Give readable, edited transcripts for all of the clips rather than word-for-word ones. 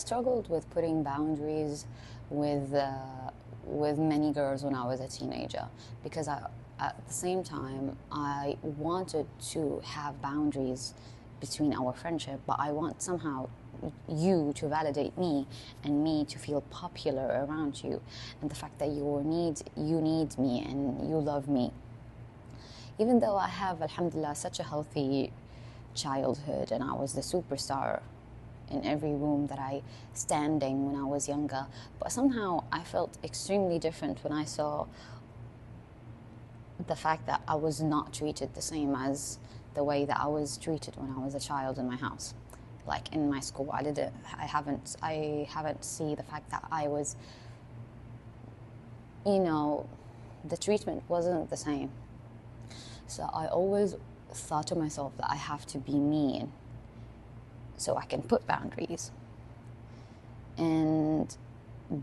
Struggled with putting boundaries with with many girls when I was a teenager because at the same time I wanted to have boundaries between our friendship, but I want somehow you to validate me and me to feel popular around you, and the fact that you need me and you love me. Even though I have, alhamdulillah, such a healthy childhood and I was the superstar in every room that I standing when I was younger, but somehow I felt extremely different when I saw the fact that I was not treated the same as the way that I was treated when I was a child in my house. Like in my school, I haven't seen the fact that I was, you know, the treatment wasn't the same. So I always thought to myself that I have to be mean so I can put boundaries. And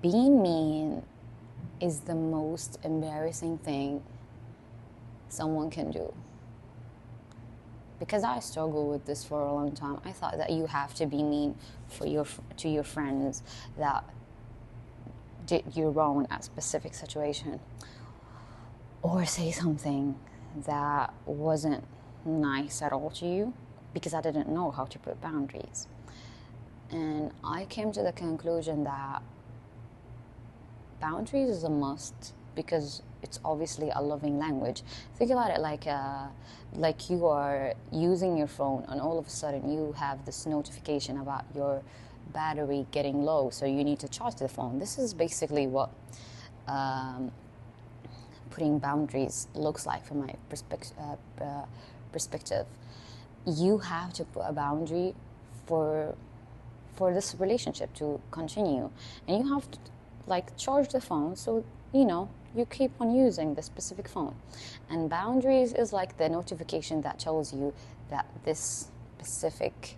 being mean is the most embarrassing thing someone can do. Because I struggled with this for a long time. I thought that you have to be mean to your friends that did you wrong in a specific situation, or say something that wasn't nice at all to you, because I didn't know how to put boundaries. And I came to the conclusion that boundaries is a must because it's obviously a loving language. Think about it like you are using your phone and all of a sudden you have this notification about your battery getting low, so you need to charge the phone. This is basically what putting boundaries looks like from my perspective. You have to put a boundary for this relationship to continue, and you have to charge the phone so you keep on using the specific phone. And boundaries is like the notification that tells you that this specific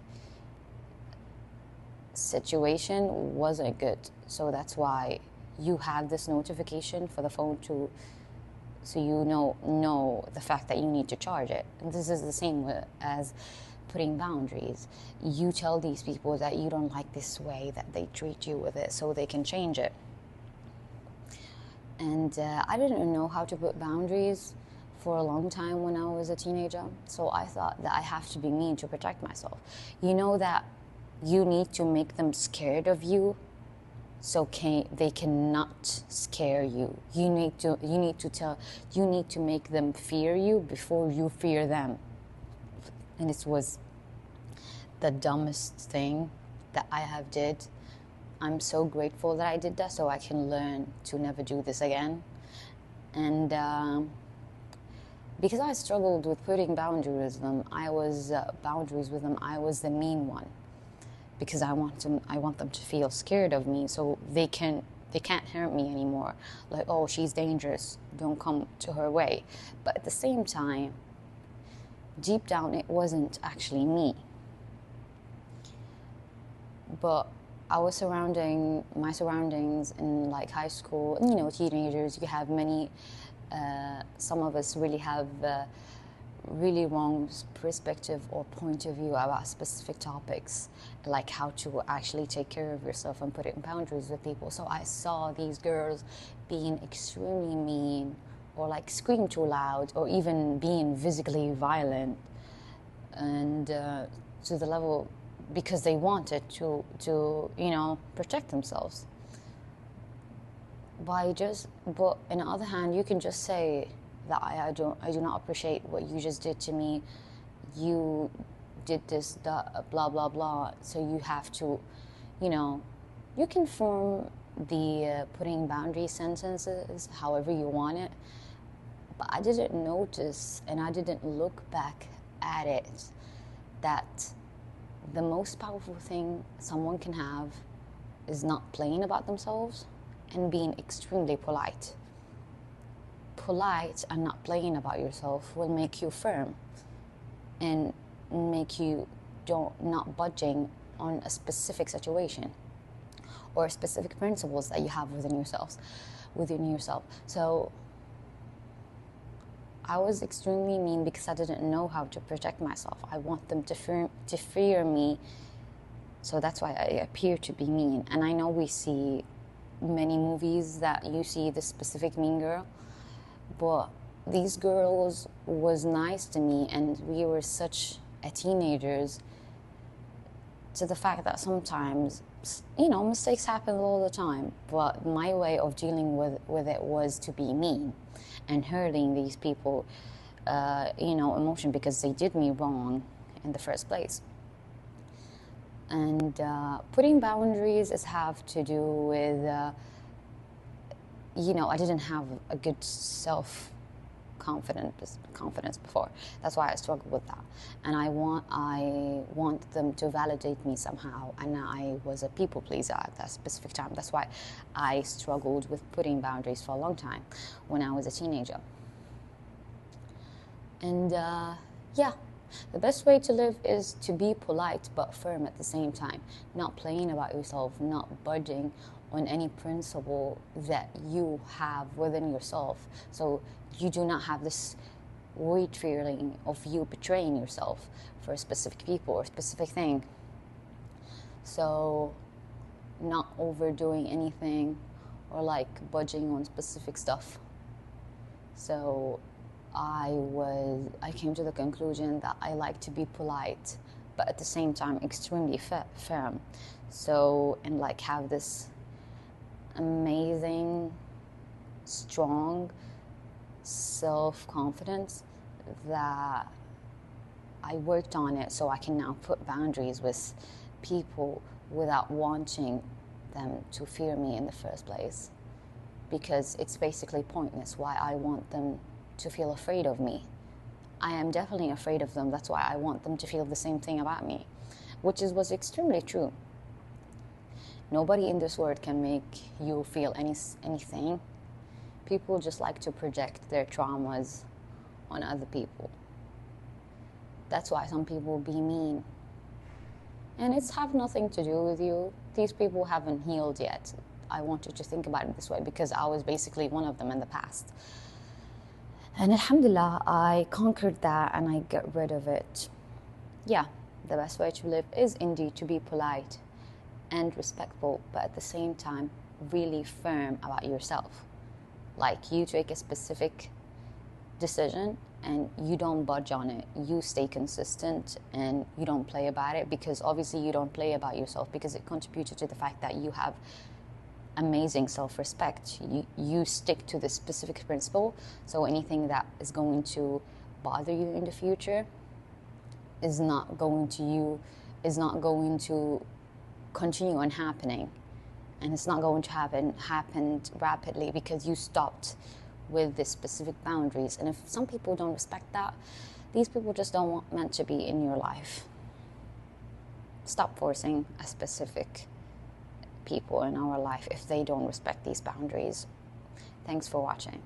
situation wasn't good, so that's why you have this notification for the phone to, so you know the fact that you need to charge it. And this is the same as putting boundaries. You tell these people that you don't like this way that they treat you with it, so they can change it. And I didn't know how to put boundaries for a long time when I was a teenager, so I thought that I have to be mean to protect myself. You know that you need to make them scared of you, so they cannot scare you. You need to make them fear you before you fear them. And it was the dumbest thing that I have did. I'm so grateful that I did that, so I can learn to never do this again. And because I struggled with putting boundaries with them, I was the mean one, because I want them to feel scared of me, so they can't hurt me anymore. Like, oh, she's dangerous, don't come to her way. But at the same time, deep down, it wasn't actually me. But I was my surroundings in high school, and teenagers. You have many. Some of us really have really wrong perspective or point of view about specific topics, like how to actually take care of yourself and put in boundaries with people. So I saw these girls being extremely mean, or scream too loud, or even being physically violent, and to the level, because they wanted to protect themselves. But on the other hand, you can just say that I do not appreciate what you just did to me. You did this, that, blah blah blah. So you have to, you can form the putting boundary sentences however you want it. But I didn't notice, and I didn't look back at it, that the most powerful thing someone can have is not playing about themselves and being extremely polite. Polite and not playing about yourself will make you firm and make you not budging on a specific situation or specific principles that you have within yourself. So I was extremely mean because I didn't know how to protect myself. I want them to fear me So that's why I appear to be mean. And I know we see many movies that you see this specific mean girl, but these girls was nice to me, and we were such a teenagers, to the fact that sometimes, mistakes happen all the time, but my way of dealing with it was to be mean and hurting these people, emotion, because they did me wrong in the first place. And putting boundaries is have to do with, I didn't have a good confidence before. That's why I struggled with that. And I want them to validate me somehow. And I was a people pleaser at that specific time. That's why I struggled with putting boundaries for a long time when I was a teenager. And the best way to live is to be polite but firm at the same time, not playing about yourself, not budging on any principle that you have within yourself. So you do not have this weird feeling of you betraying yourself for a specific people or a specific thing. So not overdoing anything or like budging on specific stuff. So I came to the conclusion that I like to be polite, but at the same time extremely firm. So, and like have this amazing, strong self-confidence that I worked on it, so I can now put boundaries with people without wanting them to fear me in the first place. Because it's basically pointless. Why I want them to feel afraid of me. I am definitely afraid of them. That's why I want them to feel the same thing about me, which was extremely true. Nobody in this world can make you feel anything. People just like to project their traumas on other people. That's why some people be mean. And it's have nothing to do with you. These people haven't healed yet. I want you to think about it this way, because I was basically one of them in the past. And alhamdulillah, I conquered that and I got rid of it. Yeah, the best way to live is indeed to be polite and respectful, but at the same time, really firm about yourself. Like, you take a specific decision and you don't budge on it. You stay consistent and you don't play about it, because obviously you don't play about yourself, because it contributed to the fact that you have amazing self-respect. You stick to this specific principle, so anything that is going to bother you in the future is not going to continue on happening, and it's not going to happen rapidly, because you stopped with this specific boundaries. And if some people don't respect that, these people just don't meant to be in your life. Stop forcing a specific people in our life if they don't respect these boundaries. Thanks for watching.